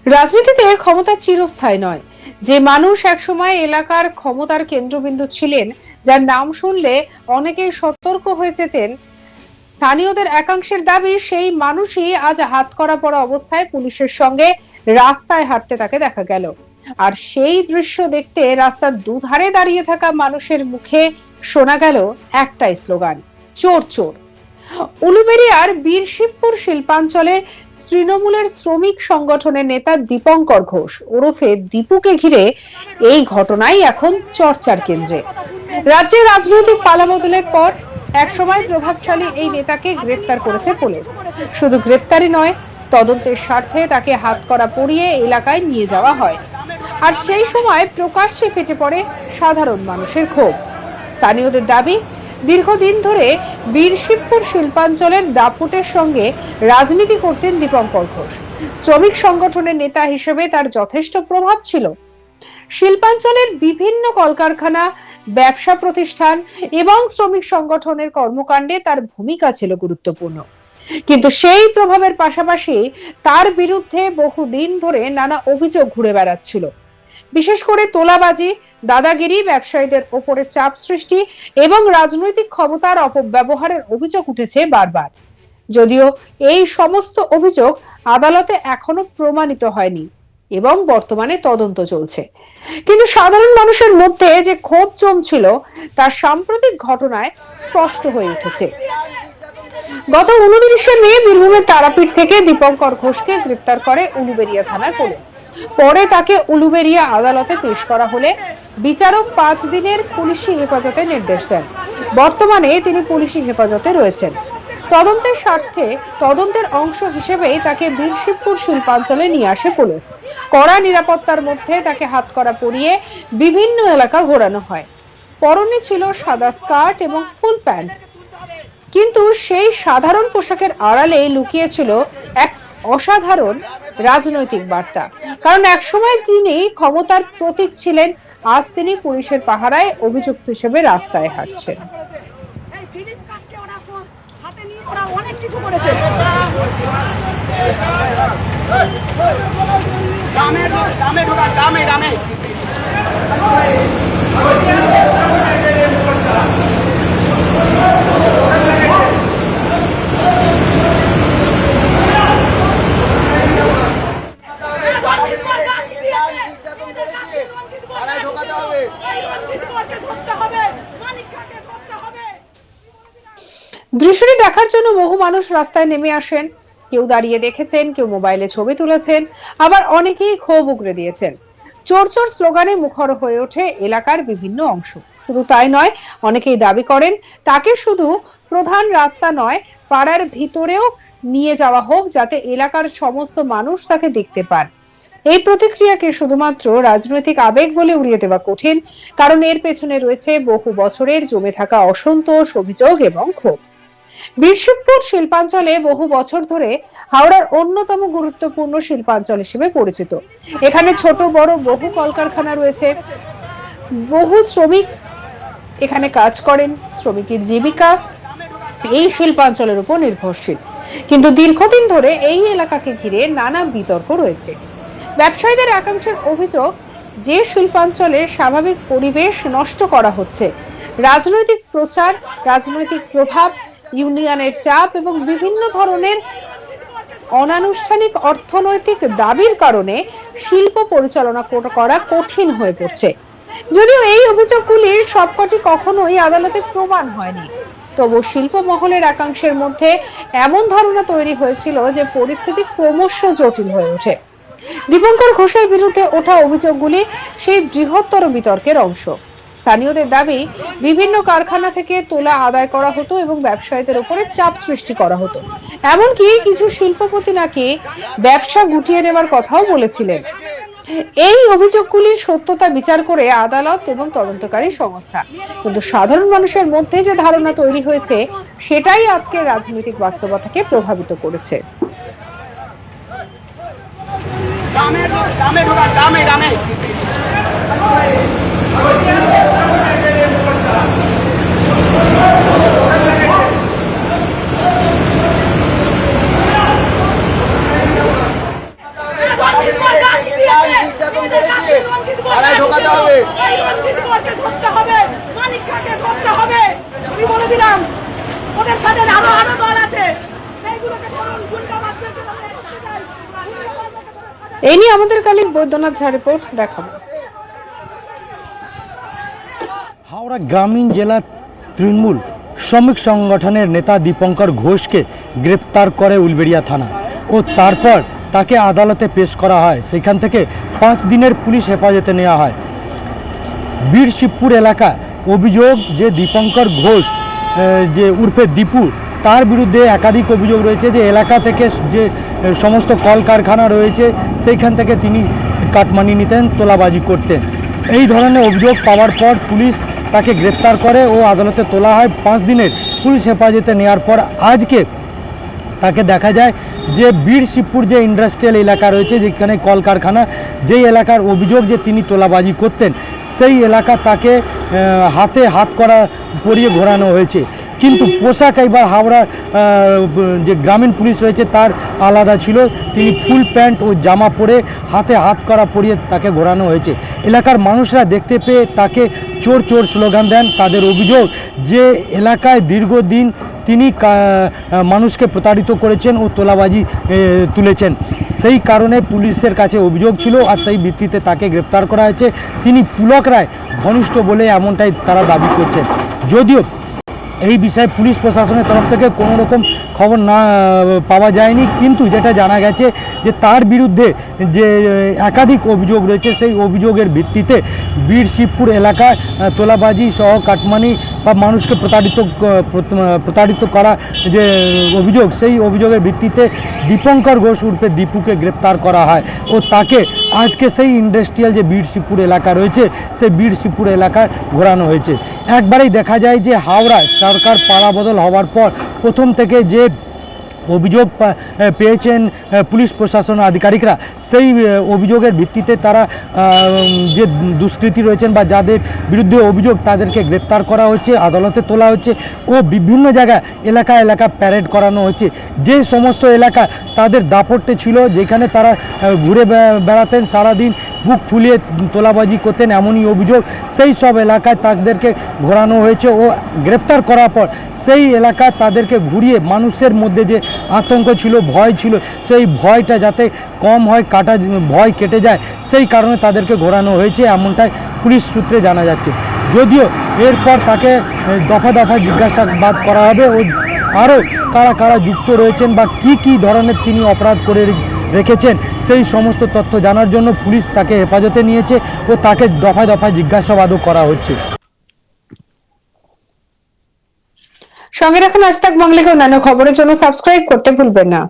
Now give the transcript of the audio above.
রাজনীতিতে ক্ষমতা চিরস্থায়ী নয়। যে মানুষ একসময় এলাকার ক্ষমতার কেন্দ্রবিন্দু ছিলেন, যার নাম শুনলে অনেকেই সতর্ক হয়ে যেতেন, স্থানীয়দের একাংশের দাবি সেই মানুষই আজ হাতকড়া পরা অবস্থায় পুলিশের সঙ্গে রাস্তায় হাঁটতে তাকে দেখা গেল। আর সেই দৃশ্য দেখতে রাস্তার দুধারে দাঁড়িয়ে থাকা মানুষের মুখে শোনা গেল একটাই স্লোগান, চোর চোর। উলুবেড়িয়ার বীরশিবপুর শিল্পাঞ্চলে তৃণমূলের শ্রমিক সংগঠনের নেতা দীপঙ্কর ঘোষ ওরফে দীপুকে ঘিরে এই ঘটনাই এখন চর্চার কেন্দ্রে। রাজ্যের রাজনৈতিক পালাবদলের পর একসময় প্রভাবশালী এই নেতাকে গ্রেপ্তার করেছে পুলিশ। শুধু গ্রেপ্তারি নয়, তদন্তের স্বার্থে তাকে হাতকড়া পরিয়ে এলাকায় নিয়ে যাওয়া হয়। আর সেই সময় প্রকাশ্যে ফেটে পড়ে সাধারণ মানুষের ক্ষোভ। স্থানীয়দের দাবি, দীর্ঘদিন ধরে বীরশিবপুর শিল্পাঞ্চলের দাপুটের সঙ্গে রাজনীতি করতেন দীপঙ্কর ঘোষ। শ্রমিক সংগঠনের নেতা হিসেবে তার যথেষ্ট প্রভাব ছিল। শিল্পাঞ্চলের বিভিন্ন কলকারখানা, ব্যবসা প্রতিষ্ঠান এবং শ্রমিক সংগঠনের কর্মকাণ্ডে তার ভূমিকা ছিল গুরুত্বপূর্ণ। কিন্তু সেই প্রভাবের পাশাপাশি তার বিরুদ্ধে বহুদিন ধরে নানা অভিযোগ ঘুরে বেড়াচ্ছিল। বিশেষ করে তোলাবাজি, দাদাগিরি, ব্যবসায়ীদের ওপরে চাপ সৃষ্টি এবং রাজনৈতিক ক্ষমতার অপব্যবহারের অভিযোগ উঠেছে বারবার। যদিও এই সমস্ত অভিযোগ আদালতে এখনো প্রমাণিত হয়নি এবং বর্তমানে তদন্ত চলছে, কিন্তু সাধারণ মানুষের মধ্যে যে ক্ষোভ জমছিল তা সাম্প্রতিক ঘটনায় স্পষ্ট হয়ে উঠেছে। গত 29শে মে বীরভূমের তারাপীঠ থেকে দীপঙ্কর ঘোষকে গ্রেপ্তার করে উলুবেড়িয়া থানার পুলিশ। পরে তাকে উলুবেড়িয়া আদালতে পেশ করা হলে বিচারক 5 দিনের পুলিশি হেফাজতের নির্দেশ দেন। বর্তমানে তিনি পুলিশি হেফাজতে রয়েছেন। তদন্তের স্বার্থে তদন্তের অংশ হিসেবেই তাকে বীরশিবপুর শিল্পাঞ্চলে নিয়ে আসে পুলিশ। কড়া নিরাপত্তার মধ্যে তাকে হাতকড়া পরিয়ে বিভিন্ন এলাকা ঘোরানো হয়। পরনে ছিল সাদা স্কার্ট এবং ফুল প্যান্ট, কিন্তু সেই সাধারণ পোশাকের আড়ালে লুকিয়ে ছিল এক অসাধারণ রাজনৈতিক বার্তা। কারণ একসময় তিনি ক্ষমতার প্রতীক ছিলেন, আজ তিনি পুলিশের পাহারায় অভিযুক্ত হিসেবে রাস্তায় হাঁটছেন। দৃশ্যটি দেখার জন্য বহু মানুষ রাস্তায় নেমে আসেন। কেউ দাঁড়িয়ে দেখেছেন, কেউ মোবাইলে ছবি তুলেছেন, আবার অনেকেই ক্ষোভ উগরে দিয়েছেন। চোর চোর স্লোগানে মুখর হয়ে ওঠে এলাকার বিভিন্ন অংশ। শুধু তাই নয়, অনেকেই দাবি করেন তাকে শুধু প্রধান রাস্তা নয়, পাড়ার ভিতরেও নিয়ে যাওয়া হোক, যাতে এলাকার সমস্ত মানুষ তাকে দেখতে পান। এই প্রতিক্রিয়াকে শুধুমাত্র রাজনৈতিক আবেগ বলে উড়িয়ে দেওয়া কঠিন, কারণ এর পেছনে রয়েছে বহু বছরের জমে থাকা অসন্তোষ, অভিযোগ এবং ক্ষোভ। বীরশিবপুর শিল্পাঞ্চলে বহু বছর ধরে হাওড়ার অন্যতম গুরুত্বপূর্ণ শিল্পাঞ্চল হিসেবে পরিচিত। এখানে ছোট বড় বহু কলকারখানা রয়েছে। বহু শ্রমিক এখানে কাজ করেন। শ্রমিকের জীবিকা এই শিল্পাঞ্চলের উপর নির্ভরশীল। কিন্তু দীর্ঘদিন ধরে এই এলাকাকে ঘিরে নানা বিতর্ক রয়েছে। ব্যবসায়ীদের একাংশের অভিযোগ যে শিল্পাঞ্চলে স্বাভাবিক পরিবেশ নষ্ট করা হচ্ছে। রাজনৈতিক প্রচার, রাজনৈতিক প্রভাব, ইউনিয়নের চাপ এবং বিভিন্ন ধরনের অনানুষ্ঠানিক অর্থনৈতিক দাবির কারণে শিল্প পরিচালনা করা কঠিন হয়ে পড়ছে। যদিও এই অভিযোগগুলির সবকটি কখনোই আদালতে প্রমাণ হয়নি, তবু শিল্প মহলের একাংশের মধ্যে এমন ধারণা তৈরি হয়েছিল যে পরিস্থিতি ক্রমশ জটিল হয়ে ওঠে। দীপঙ্কর ঘোষের বিরুদ্ধে ওঠা অভিযোগগুলি সেই বৃহত্তর বিতর্কের অংশ। স্থানীয়দের দাবি, বিভিন্ন কারখানা থেকে তোলা আদায় করা হতো এবং ব্যবসায়ীদের উপরে চাপ সৃষ্টি করা হতো। এমনকি কিছু শিল্পপতি নাকি ব্যবসা গুটিয়ে নেওয়ার কথাও বলেছিলেন। এই অভিযোগগুলির সত্যতা বিচার করে আদালত এবং তদন্তকারী সংস্থা। কিন্তু সাধারণ মানুষের মধ্যে যে ধারণা তৈরি হয়েছে, সেটাই আজকের রাজনৈতিক বাস্তবতাকে প্রভাবিত করেছে। এই নিয়ে আমাদের কালিক বৈদ্যনাথ ঝা রিপোর্ট দেখাবো। হাওড়া গ্রামীণ জেলা তৃণমূল শ্রমিক সংগঠনের নেতা দীপঙ্কর ঘোষকে গ্রেপ্তার করে উলবেড়িয়া থানা ও তারপর তাকে আদালতে পেশ করা হয়। সেখান থেকে 5 দিনের পুলিশ হেফাজতে নেওয়া হয়। বীরশিবপুর এলাকা অভিযোগ যে দীপঙ্কর ঘোষ যে উর্ফে দীপু, তার বিরুদ্ধে একাধিক অভিযোগ রয়েছে যে এলাকা থেকে যে সমস্ত কলকারখানা রয়েছে সেইখান থেকে তিনি কাটমানি নিতেন, তোলাবাজি করতেন। এই ধরনের অভিযোগ পাওয়ার পর পুলিশ তাকে গ্রেপ্তার করে ও আদালতে তোলা হয়। 5 দিনের পুলিশ হেফাজতে নেওয়ার পর আজকে তাকে দেখা যায় যে বীরশিবপুর যে ইন্ডাস্ট্রিয়াল এলাকা রয়েছে, যেখানে কলকারখানা, যেই এলাকার অভিযোগ যে তিনি তোলাবাজি করতেন, সেই এলাকা তাকে হাতে হাত করা পরিয়ে ঘোরানো হয়েছে। কিন্তু পোশাক এবার হাওড়া যে গ্রামীণ পুলিশ রয়েছে তার আলাদা ছিল। তিনি ফুল প্যান্ট ও জামা পরে হাতে হাত করা পরিয়ে তাকে ঘোরানো হয়েছে। এলাকার মানুষরা দেখতে পেয়ে তাকে চোর চোর স্লোগান দেন। তাদের অভিযোগ যে এলাকায় দীর্ঘদিন তিনি মানুষকে প্রতারিত করেছেন ও তোলাবাজি তুলেছেন। সেই কারণে পুলিশের কাছে অভিযোগ ছিল আর সেই ভিত্তিতে তাকে গ্রেপ্তার করা হয়েছে। তিনি পুলক রায় ঘনিষ্ঠ বলে এমনটাই তারা দাবি করছেন। যদিও এই বিষয়ে পুলিশ প্রশাসনের তরফ থেকে কোনো রকম খবর না পাওয়া যায়নি, কিন্তু যেটা জানা গেছে যে তার বিরুদ্ধে যে একাধিক অভিযোগ রয়েছে, সেই অভিযোগের ভিত্তিতে বীরশিবপুর এলাকায় তোলাবাজি সহ কাটমানি বা মানুষকে প্রতারিত করা যে অভিযোগ, সেই অভিযোগের ভিত্তিতে দীপঙ্কর ঘোষ উর্ফে দীপুকে গ্রেপ্তার করা হয় ও তাকে আজকে সেই ইন্ডাস্ট্রিয়াল যে বীরশিবপুর এলাকা রয়েছে সেই বীরশিবপুর এলাকায় ঘোরানো হয়েছে। একবারেই দেখা যায় যে হাওড়ায় সরকার পালাবদল হওয়ার পর প্রথম থেকে যে অভিযোগ পেয়েছেন পুলিশ প্রশাসন আধিকারিকরা, সেই অভিযোগের ভিত্তিতে তারা যে দুষ্কৃতী রয়েছেন বা যাদের বিরুদ্ধে অভিযোগ তাদেরকে গ্রেপ্তার করা হচ্ছে, আদালতে তোলা হচ্ছে ও বিভিন্ন জায়গায় এলাকা প্যারেড করানো হচ্ছে। যে সমস্ত এলাকা তাদের দাপটে ছিল, যেখানে তারা ঘুরে বেড়াতেন সারাদিন, বুক ফুলিয়ে তোলাবাজি করতেন এমনই অভিযোগ, সেই সব এলাকায় তাদেরকে ঘোরানো হয়েছে ও গ্রেপ্তার করার পর সেই এলাকায় তাদেরকে ঘুরিয়ে মানুষের মধ্যে যে আতঙ্ক ছিল, ভয় ছিল, সেই ভয়টা যাতে কম হয়, ভয় কেটে যায়, সেই কারণে তাদেরকে ঘোরানো হয়েছে এমনটাই পুলিশ সূত্রে জানা যাচ্ছে। যদিও এরপর তাকে দফা দফা জিজ্ঞাসাবাদ করা হবে ও আরও কারা কারা যুক্ত রয়েছেন বা কি ধরনের তিনি অপরাধ করে রেখেছেন সেই সমস্ত তথ্য জানার জন্য পুলিশ তাকে হেফাজতে নিয়েছে ও তাকে দফায় দফায় জিজ্ঞাসাবাদও করা হচ্ছে। সঙ্গে রাখুন আজ তাক বাংলাকে অন্যান্য খবরের জন্য সাবস্ক্রাইব করতে ভুলবেন না।